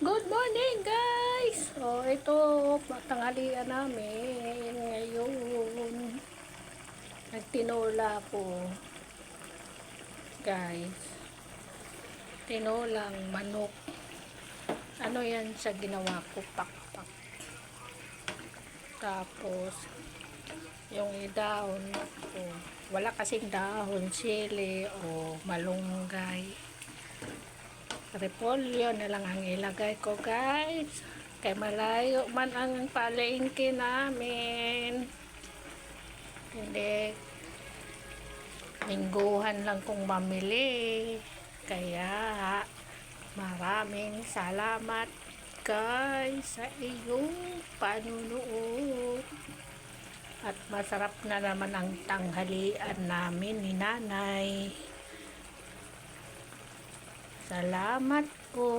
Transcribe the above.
Good morning guys! Ito, tanghalian namin ngayon. Nagtinola ko guys. Tinolang manok. Ano yan sa ginawa ko? Pakpak. Tapos, yung dahon ko. Wala kasing dahon, sili o malunggay. Repolyo na lang ang ilagay ko guys. Kaya malayo man ang palengke namin. Hindi. Lingguhan lang kung mamili. Kaya maraming salamat guys sa iyong panunood. At masarap na naman ang tanghalian namin ni nanay. Salamat po.